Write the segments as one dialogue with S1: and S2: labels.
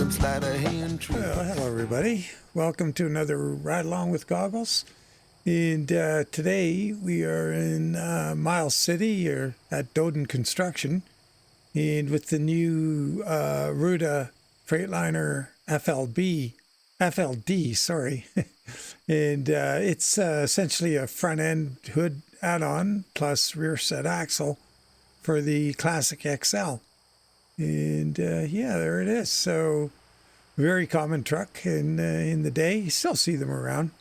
S1: them sleight of hand tricks.
S2: Well, hello everybody. Welcome to another Ride Along with Goggles. And today we are in Miles City or at Doden Construction, and with the new Ruda Freightliner FLD, sorry. And it's essentially a front end hood add-on plus rear set axle for the Classic XL. And yeah, there it is. So very common truck in the day. You still see them around.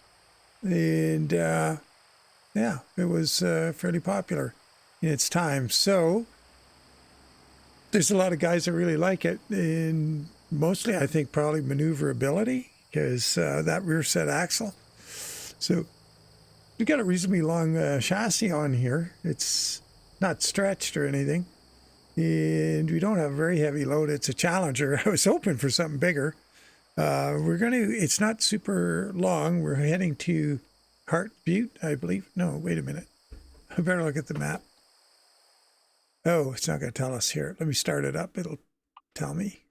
S2: And yeah, it was fairly popular in its time. So there's a lot of guys that really like it, and mostly I think probably maneuverability, because that rear set axle. So we got a reasonably long chassis on here. It's not stretched or anything, and we don't have a very heavy load. It's a Challenger. I was hoping for something bigger. It's not super long. We're heading to Hart Butte, I believe. No, wait a minute. I better look at the map. Oh, it's not going to tell us here. Let me start it up. It'll tell me.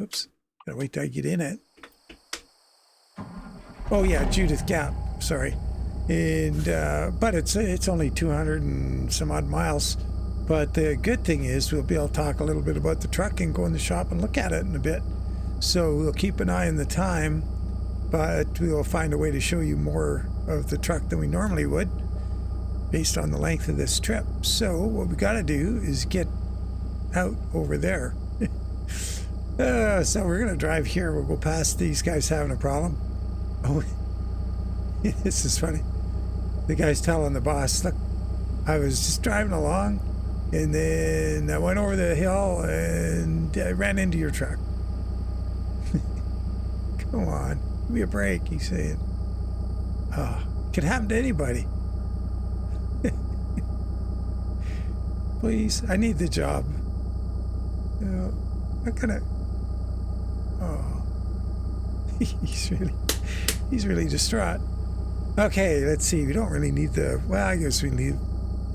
S2: Oops. Gotta wait till I get in it. Oh yeah, Judith Gap. Sorry. And, but it's only 200 and some odd miles. But the good thing is we'll be able to talk a little bit about the truck and go in the shop and look at it in a bit. So we'll keep an eye on the time, but we'll find a way to show you more of the truck than we normally would based on the length of this trip. So what we got to do is get out over there. So we're going to drive here. We'll go past these guys having a problem. Oh, this is funny. The guy's telling the boss, look, I was just driving along and then I went over the hill and I ran into your truck. Come on, give me a break, he's saying. Oh, could happen to anybody. Please, I need the job. I'm gonna. Oh, he's really distraught. Okay, let's see. We don't really need the. Well, I guess we need.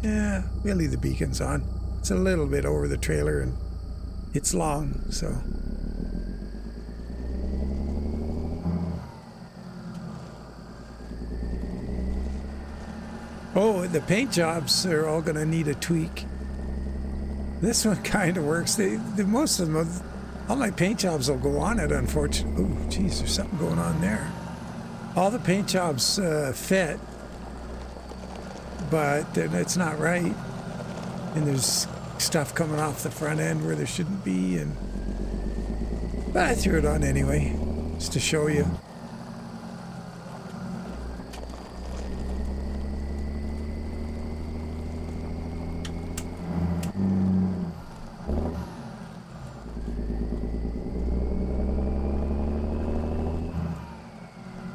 S2: Yeah, we'll leave the beacons on. It's a little bit over the trailer and it's long, so. Oh, the paint jobs are all going to need a tweak. This one kind of works. Most of them, all my paint jobs will go on it, unfortunately. Oh, geez, there's something going on there. All the paint jobs fit, but it's not right. And there's stuff coming off the front end where there shouldn't be. But I threw it on anyway, just to show you.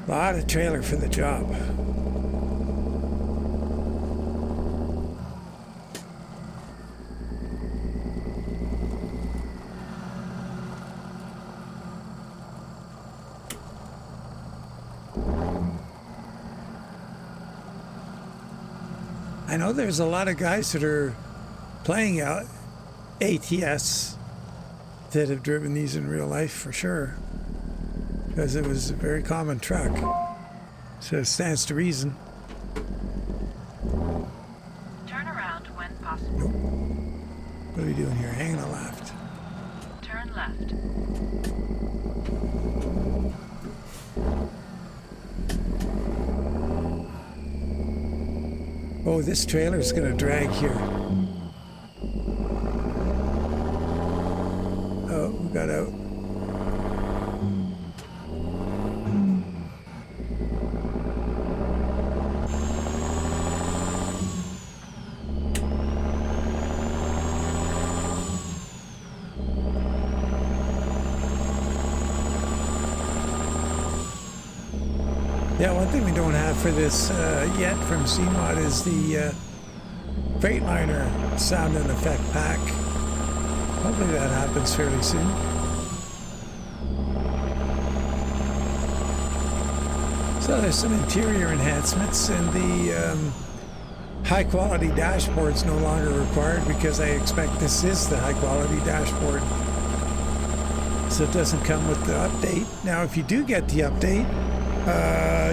S2: A lot of trailer for the job. I know there's a lot of guys that are playing out ATS that have driven these in real life for sure, because it was a very common truck, so it stands to reason.
S3: Turn around when possible.
S2: Nope. What are we doing here? Hanging a left.
S3: Turn left.
S2: Oh, this trailer's gonna drag here. Oh, we got out. Yeah, one thing we don't have for this yet from CMOD is the Freightliner sound and effect pack. Hopefully that happens fairly soon. So there's some interior enhancements, and the high quality dashboard's no longer required because I expect this is the high quality dashboard. So it doesn't come with the update. Now, if you do get the update,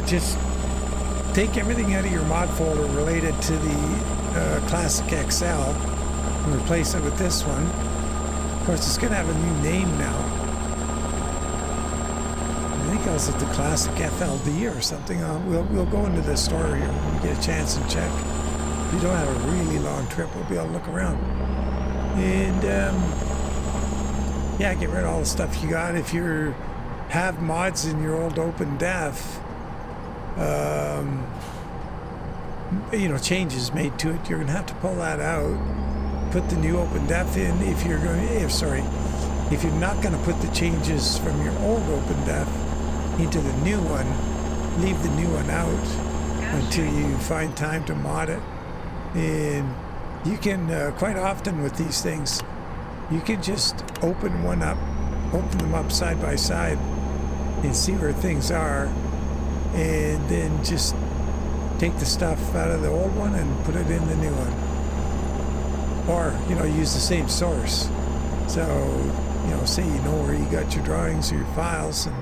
S2: just take everything out of your mod folder related to the Classic XL and replace it with this one. Of course, it's going to have a new name now. I think I was at the Classic FLD or something. We'll go into the store here when we get a chance and check. If you don't have a really long trip, we'll be able to look around. And yeah, get rid of all the stuff you got. If you have mods in your old OpenDef, you know, changes made to it, you're gonna have to pull that out, put the new OpenDef in. If you're going, if you're not gonna put the changes from your old OpenDef into the new one, leave the new one out until you find time to mod it. And you can quite often with these things, you can just open them up side by side and see where things are, and then just take the stuff out of the old one and put it in the new one. Or, you know, use the same source. So, you know, say you know where you got your drawings or your files and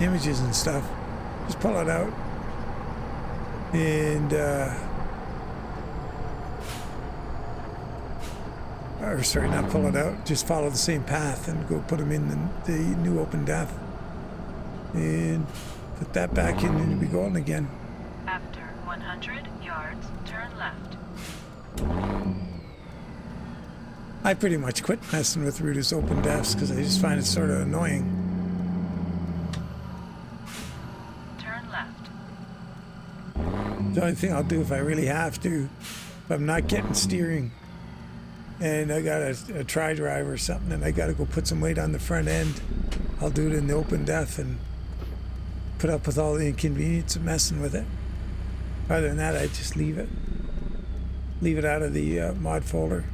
S2: images and stuff, just pull it out and or sorry, not pull it out, just follow the same path and go put them in the new OpenDef and put that back in and you'll be golden again.
S3: After 100 yards, turn left.
S2: I pretty much quit messing with Ruda's OpenDefs because I just find it sort of annoying.
S3: Turn left.
S2: The only thing I'll do if I really have to, if I'm not getting steering and I got a tri-drive or something and I got to go put some weight on the front end, I'll do it in the OpenDef and put up with all the inconvenience of messing with it. Other than that, I just leave it out of the mod folder.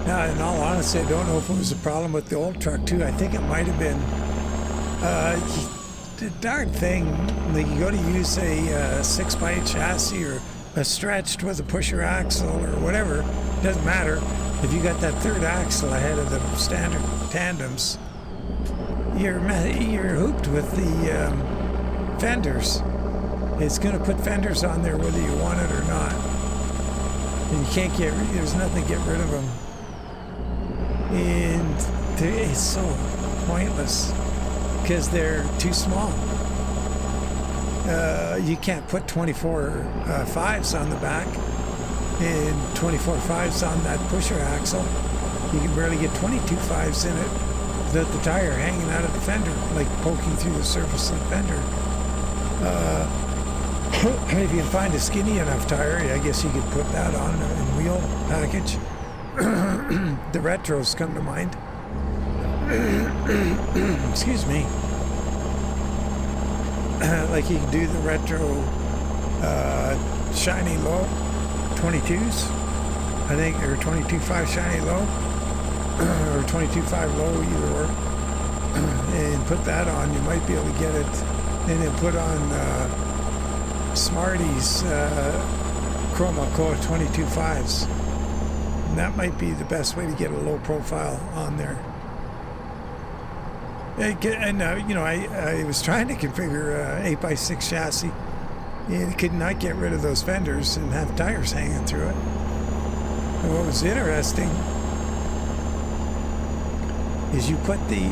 S2: Now, in all honesty, I don't know if it was a problem with the old truck too. I think it might have been the darn thing. Like you go to use a 6x8 chassis or a stretched with a pusher axle or whatever. It doesn't matter. If you got that third axle ahead of the standard tandems, you're hooped with the fenders. It's going to put fenders on there whether you want it or not. And you can't there's nothing to get rid of them. And it's so pointless because they're too small. You can't put 24 fives on the back and 24 fives on that pusher axle. You can barely get 22 fives in it without the tire hanging out of the fender, like poking through the surface of the fender. If you can find a skinny enough tire, I guess you could put that on a wheel package. The retros come to mind. Excuse me. Like you can do the retro shiny low 22s, I think, or 22.5 shiny low, or 22.5 low, either or, and put that on. You might be able to get it, and then put on Smarties Chroma Core 22.5s. And that might be the best way to get a low profile on there. And you know, I was trying to configure a 8x6 chassis, and it could not get rid of those fenders and have tires hanging through it. And what was interesting is you put the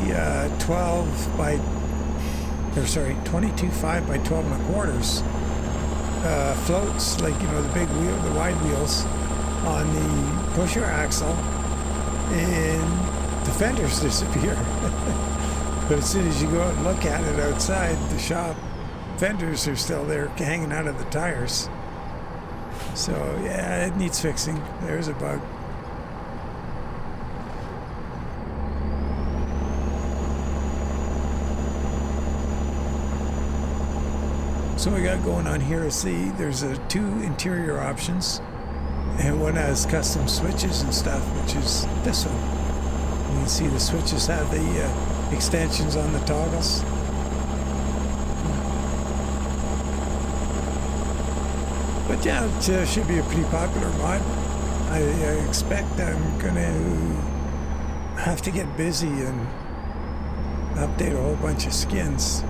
S2: 22.5 by 12 1/4 floats, like, you know, the big wheel, the wide wheels on the pusher axle, and the fenders disappear. But as soon as you go out and look at it outside the shop, fenders are still there hanging out of the tires. So yeah, it needs fixing. There's a bug. So what we got going on here is there's two interior options, and one has custom switches and stuff, which is this one. You can see the switches have the extensions on the toggles. But yeah, it should be a pretty popular mod. I expect I'm going to have to get busy and update a whole bunch of skins,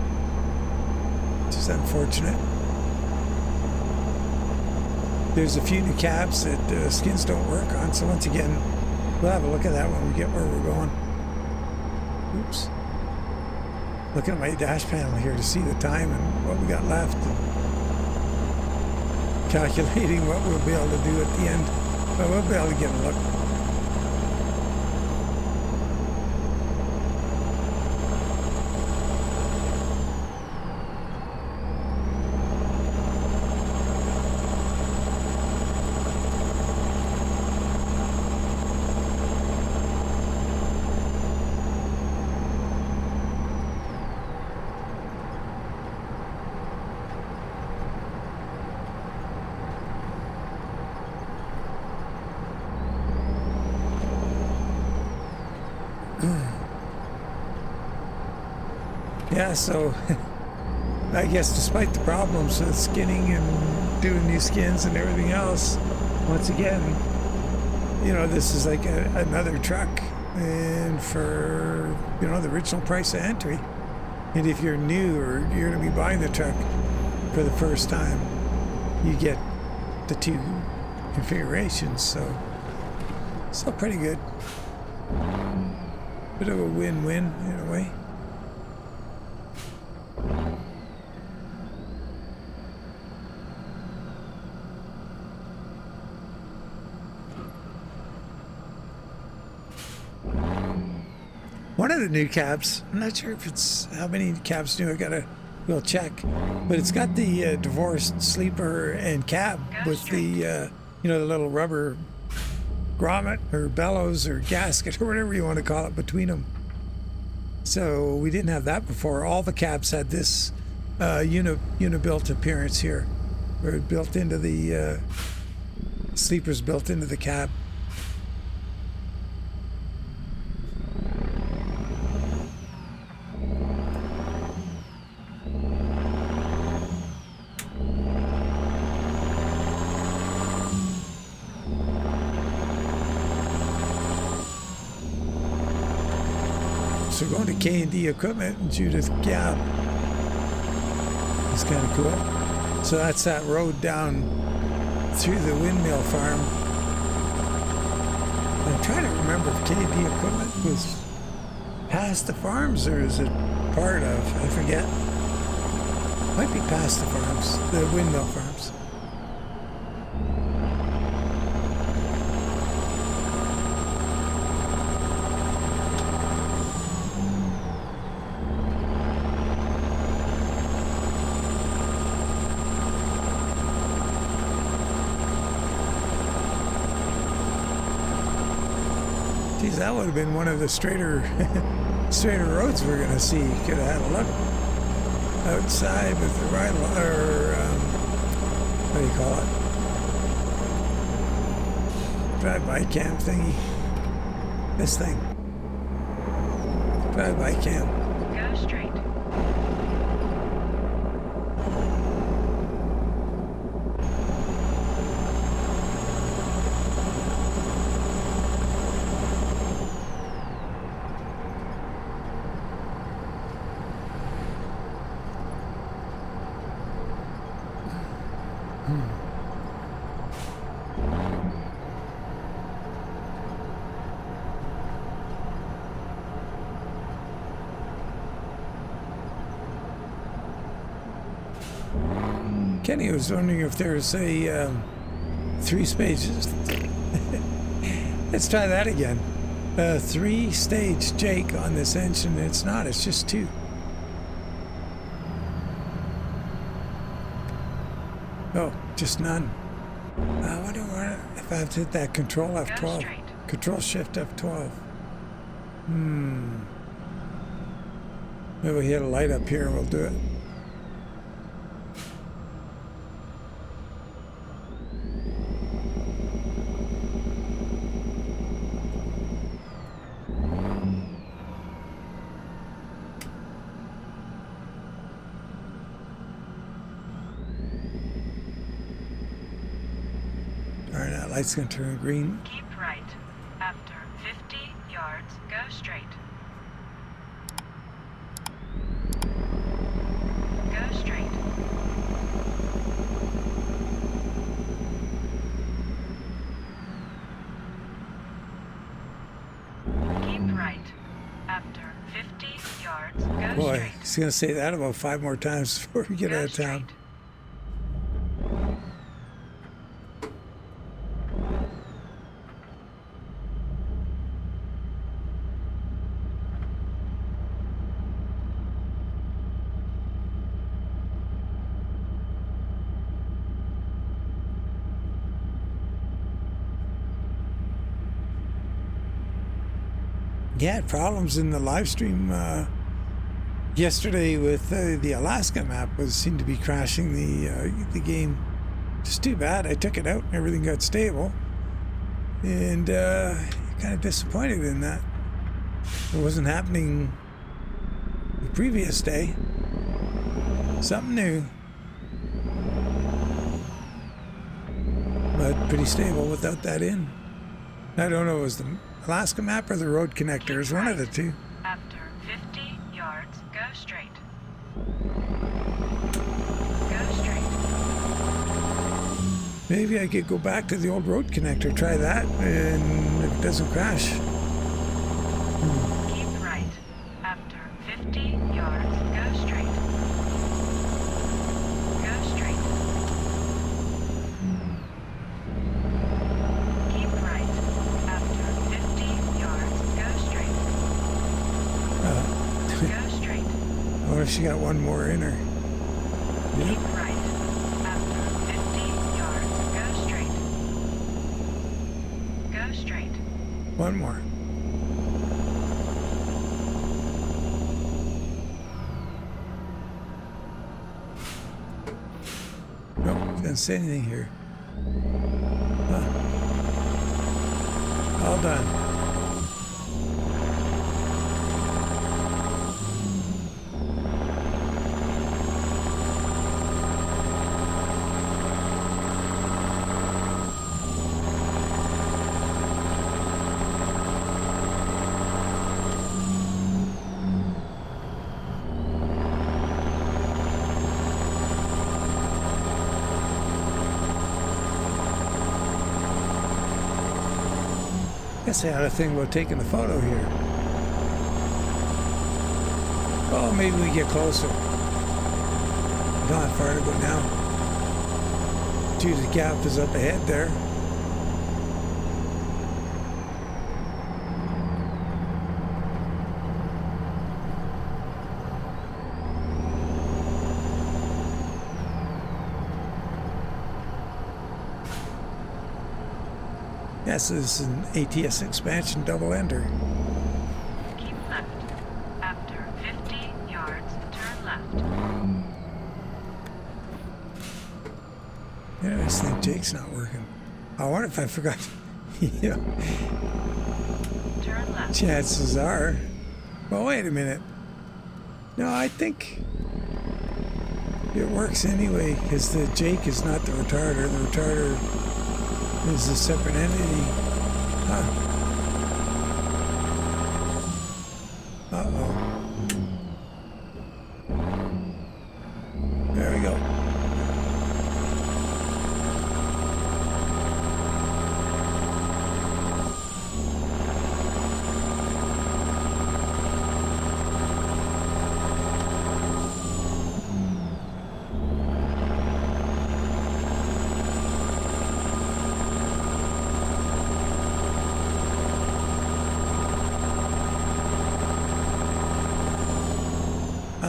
S2: which is unfortunate. There's a few new cabs that skins don't work on, so once again, we'll have a look at that when we get where we're going. Oops. Looking at my dash panel here to see the time and what we got left. Calculating what we'll be able to do at the end. But we'll be able to get a look. Yeah, so I guess despite the problems with skinning and doing new skins and everything else, once again, you know, this is like another truck, and for, you know, the original price of entry. And if you're new or you're going to be buying the truck for the first time, you get the two configurations, so pretty good. Bit of a win-win in a way. One of the new cabs, I'm not sure if it's how many cabs new, we'll check, but it's got the divorced sleeper and cab with the, you know, the little rubber grommet or bellows or gasket or whatever you want to call it between them. So we didn't have that before. All the cabs had this unibuilt appearance here, where it built into the sleepers built into the cab. So going to KaD equipment and Judith Gap is kind of cool. So that's that road down through the windmill farm. I'm trying to remember if KaD equipment was past the farms or is it part of, I forget. Might be past the farms, the windmill farms. That would have been one of the straighter roads we're going to see. Could have had a look outside with the ride, or what do you call it? Drive-by cam thingy. This thing. Drive-by cam.
S3: Go straight.
S2: Kenny was wondering if there's a 3 stages. Let's try that again. 3-stage Jake on this engine. It's not, it's just 2. Oh, just none. I wonder if I have to hit that Control F12. Control Shift F12. Maybe we hit a light up here and we'll do it. light's going to turn green.
S3: Keep right. After 50 yards, go straight. Go straight. Keep right. After 50 yards, go
S2: Boy,
S3: straight.
S2: he's going to say that about 5 more times before we get
S3: Go
S2: out of town.
S3: straight.
S2: Yeah, problems in the live stream yesterday with the Alaska map seemed to be crashing the game. Just too bad. I took it out and everything got stable, and kind of disappointed in that. It wasn't happening the previous day. Something new, but pretty stable without that in. I don't know, it was the Alaska map or the road connectors, one of the two.
S3: After 50 yards, go straight. Go straight.
S2: Maybe I could go back to the old road connector, try that, and if it doesn't crash.
S3: Keep right. After 50 yards, go straight. Go straight. Keep right. After 50 yards, go straight. Go straight.
S2: I wonder if she got one more in her. Yep.
S3: Keep right. After 50 yards, go straight. Go straight.
S2: One more. Nope, doesn't say anything here. Huh. All done. Guess I had a thing about taking the photo here. Oh, maybe we get closer. Not that far to go now. Judy's Gap is up ahead there. Yes, this is an ATS expansion double ender.
S3: Keep left. After 50 yards, turn left.
S2: Yeah, I just think Jake's not working. I wonder if I forgot. Yeah,
S3: Turn left.
S2: chances are. Well, wait a minute. No, I think it works anyway, because the Jake is not the retarder. The retarder is a separate entity. Huh. Uh-oh. There we go.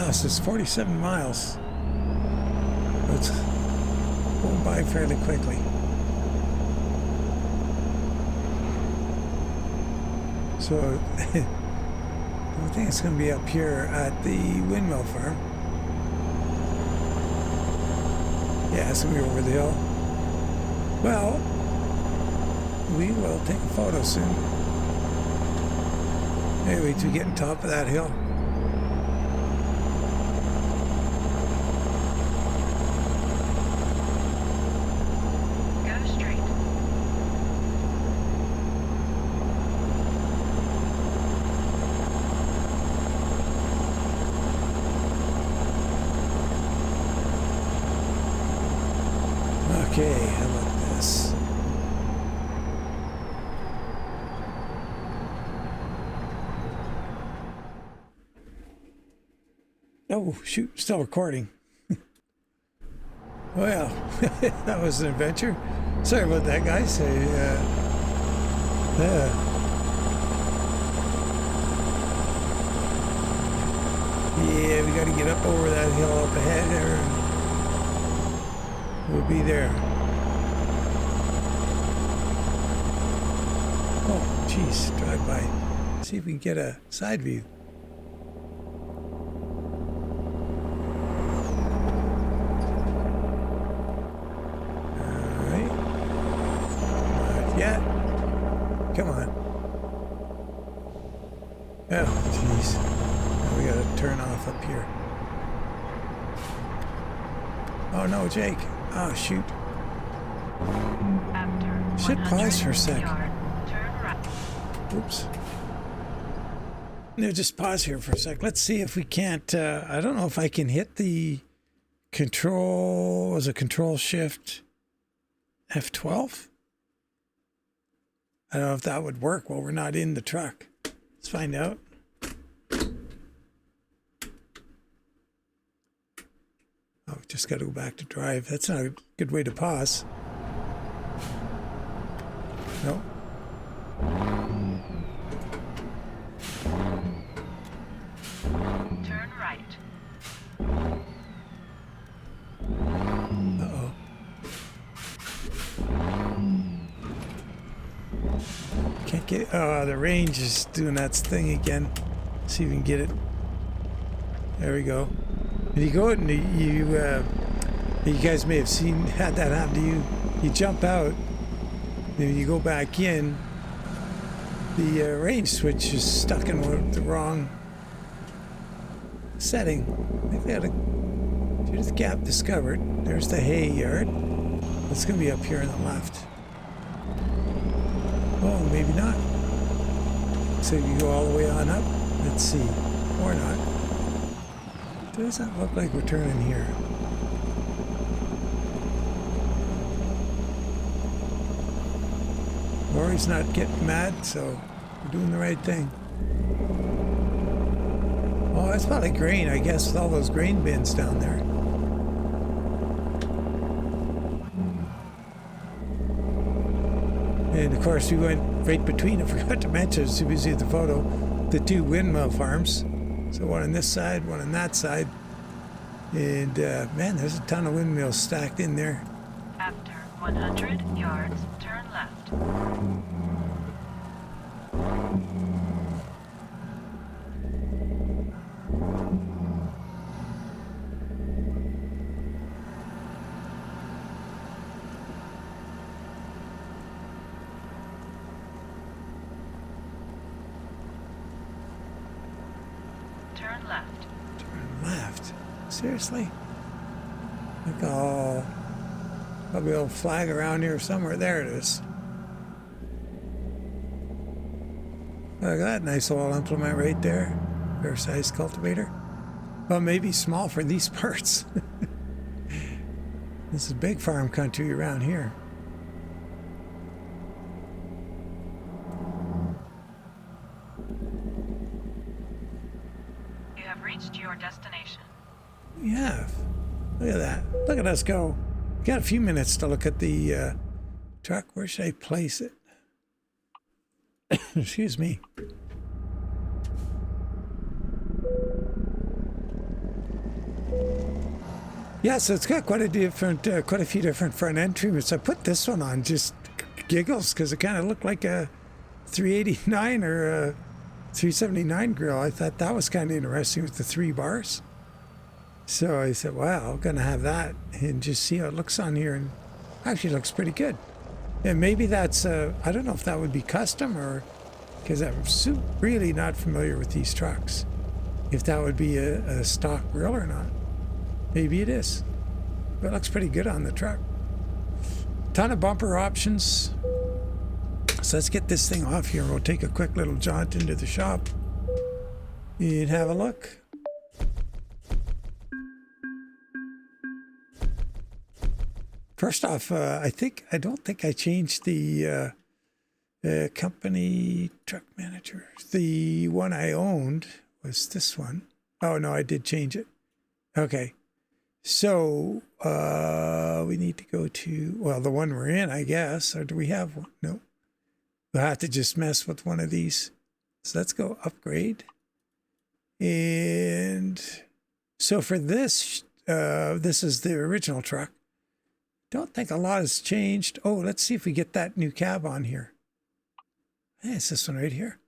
S2: This is 47 miles. It's going by fairly quickly. So I think it's going to be up here at the windmill farm. Yeah, it's going to be over the hill. Well, we will take a photo soon. Maybe to get on top of that hill. Okay, how about this? Oh, shoot, still recording. Well, that was an adventure. Sorry about that, guys. Yeah, we got to get up over that hill up ahead there. And we'll be there. Oh, geez, drive by. See if we can get a side view. All right. Not yet. Come on. Oh, jeez. We gotta turn off up here. Oh no, Jake. Oh shoot. Should pause for a sec. Oops. No, just pause here for a sec. Let's see if we can't. I don't know if I can hit the control. Was it Control Shift F12? I don't know if that would work while we're not in the truck. Let's find out. Oh, just got to go back to drive. That's not a good way to pause. No.
S3: Turn right.
S2: Uh-oh. Can't get it. Oh, the range is doing that thing again. See if we can get it. There we go. And you go out and you guys may have had that happen to you. You jump out, then you go back in. The range switch is stuck in the wrong setting. I think they had a Judith gap discovered. There's the hay yard. It's going to be up here on the left. Oh, maybe not. So you go all the way on up. Let's see. Or not. Doesn't look like we're turning here. Rory's not getting mad, so we're doing the right thing. Oh, it's probably grain, I guess, with all those grain bins down there. And of course, we went right between, I forgot to mention, as soon as you see the photo, the two windmill farms. So one on this side, one on that side. And man, there's a ton of windmills stacked in there.
S3: After 100 yards, turn left. Turn left.
S2: Turn left? Seriously? Like, oh, probably a little flag around here somewhere. There it is. Look at that nice little implement right there. Fair-sized cultivator. Well, maybe small for these parts. This is big farm country around here.
S3: You have reached your destination.
S2: We have. Look at that. Look at us go. We got a few minutes to look at the truck. Where should I place it? Excuse me. Yeah, so it's got quite a few different front end treatments. I put this one on just giggles because it kind of looked like a 389 or a 379 grill. I thought that was kind of interesting with the 3 bars. So I said, wow, I'm going to have that and just see how it looks on here. And actually looks pretty good. And maybe that's, I don't know if that would be custom or, because I'm really not familiar with these trucks. If that would be a stock grill or not. Maybe it is. But it looks pretty good on the truck. Ton of bumper options. So let's get this thing off here. We'll take a quick little jaunt into the shop and have a look. First off, I don't think I changed the company truck manager. The one I owned was this one. Oh no, I did change it. Okay. So we need to go to, well, the one we're in, I guess. Or do we have one? No. We'll have to just mess with one of these. So let's go upgrade. And so for this, this is the original truck. Don't think a lot has changed. Oh, let's see if we get that new cab on here. Hey, it's this one right here.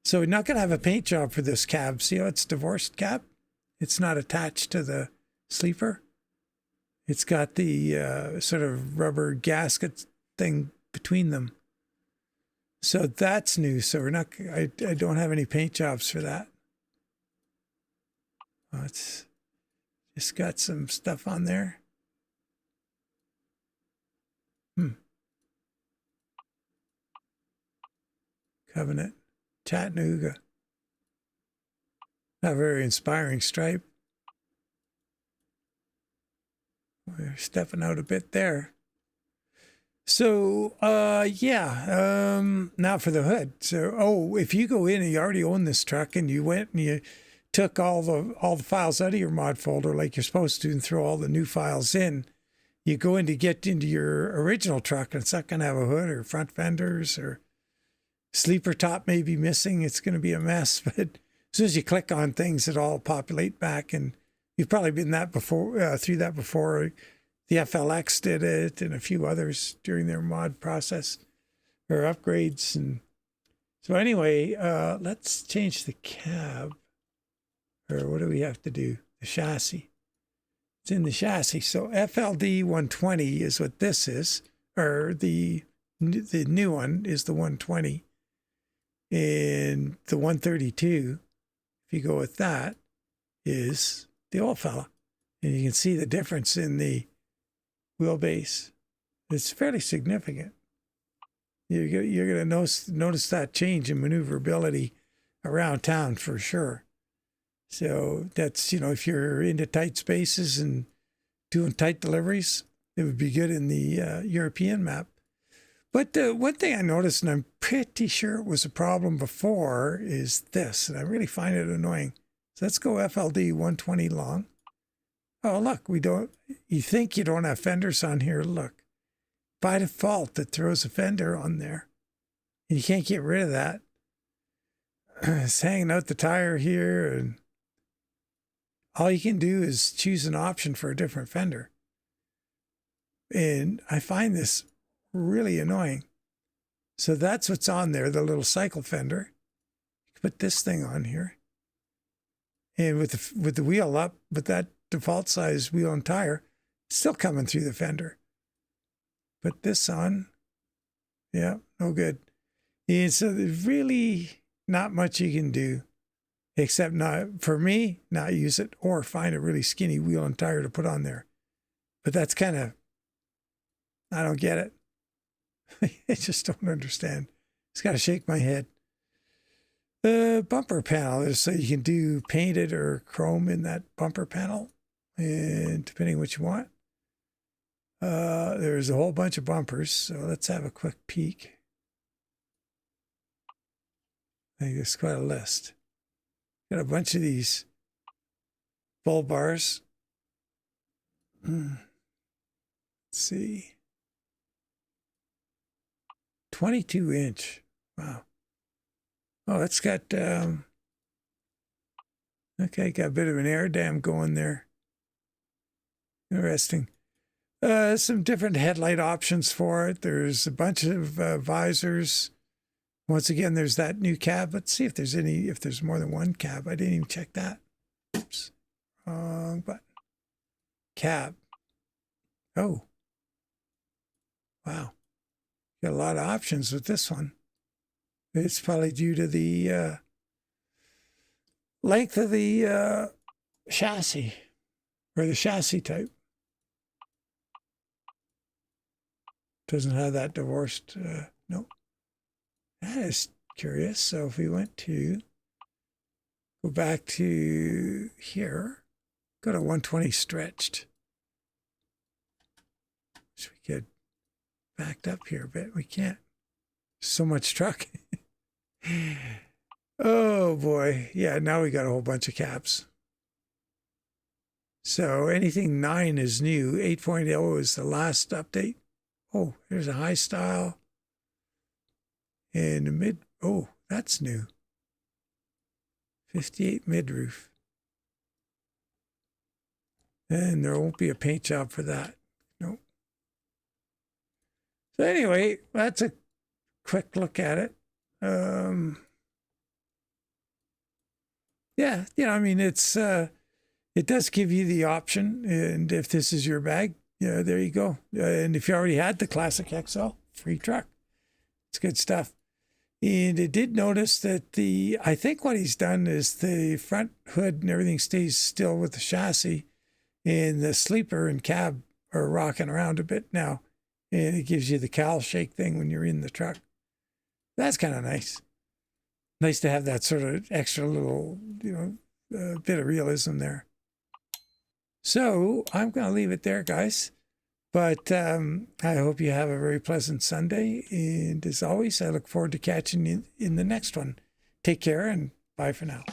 S2: So we're not going to have a paint job for this cab. See how it's divorced cab? It's not attached to the sleeper. It's got the sort of rubber gasket thing between them. So that's new. So we're not, I don't have any paint jobs for that. Oh, it's just got some stuff on there. Covenant, Chattanooga. Not a very inspiring stripe. We're stepping out a bit there. So, yeah, now for the hood. So, oh, if you go in and you already own this truck and you went and you took all the files out of your mod folder like you're supposed to and throw all the new files in, you go in to get into your original truck and it's not going to have a hood or front fenders or sleeper top may be missing. It's going to be a mess. But as soon as you click on things, it all populate back. And you've probably been that before, through that before. The FLX did it and a few others during their mod process or upgrades. And so anyway, let's change the cab. Or what do we have to do? The chassis. It's in the chassis. So FLD 120 is what this is. Or the new one is the 120. And the 132, if you go with that, is the old fella. And you can see the difference in the wheelbase. It's fairly significant. You're going to notice that change in maneuverability around town for sure. So that's, if you're into tight spaces and doing tight deliveries, it would be good in the European map. But one thing I noticed, and I'm pretty sure it was a problem before, is this, and I really find it annoying. So let's go FLD 120 long. Oh, look, you think you don't have fenders on here. Look, by default, it throws a fender on there. And you can't get rid of that. It's hanging out the tire here, and all you can do is choose an option for a different fender. And I find this really annoying. So that's what's on there, the little cycle fender. Put this thing on here. And with the wheel up, with that default size wheel and tire, still coming through the fender. Put this on. Yeah, no good. And so there's really not much you can do, except not use it or find a really skinny wheel and tire to put on there. But that's kind of, I don't get it. I just don't understand. Just got to shake my head. Bumper panel is so you can do painted or chrome in that bumper panel, and depending what you want. There's a whole bunch of bumpers, so let's have a quick peek. I think there's quite a list. Got a bunch of these bull bars. Let's see. 22-inch. Wow. Oh, it's got, okay, got a bit of an air dam going there. Interesting. Some different headlight options for it. There's a bunch of visors. Once again, there's that new cab. Let's see if there's more than one cab. I didn't even check that. Oops. Wrong button. Cab. Oh. Wow. Got a lot of options with this one. It's probably due to the length of the chassis, or the chassis type. Doesn't have that divorced, no. That is curious. So if we go back to here, go to 120 stretched. So we could backed up here a bit. We can't. So much truck. Oh boy. Yeah, now we got a whole bunch of caps. So anything 9 is new. 8.0 is the last update. Oh, there's a high style. And a mid. Oh, that's new. 58 mid roof. And there won't be a paint job for that. Nope. So anyway, that's a quick look at it. Yeah, I mean, it does give you the option, and if this is your bag, yeah, there you go. And if you already had the Classic XL, free truck. It's good stuff. And it did notice that I think what he's done is the front hood and everything stays still with the chassis, and the sleeper and cab are rocking around a bit now, and it gives you the cowl shake thing when you're in the truck. That's kind of nice. Nice to have that sort of extra little, bit of realism there. So I'm going to leave it there, guys. But I hope you have a very pleasant Sunday. And as always, I look forward to catching you in the next one. Take care and bye for now.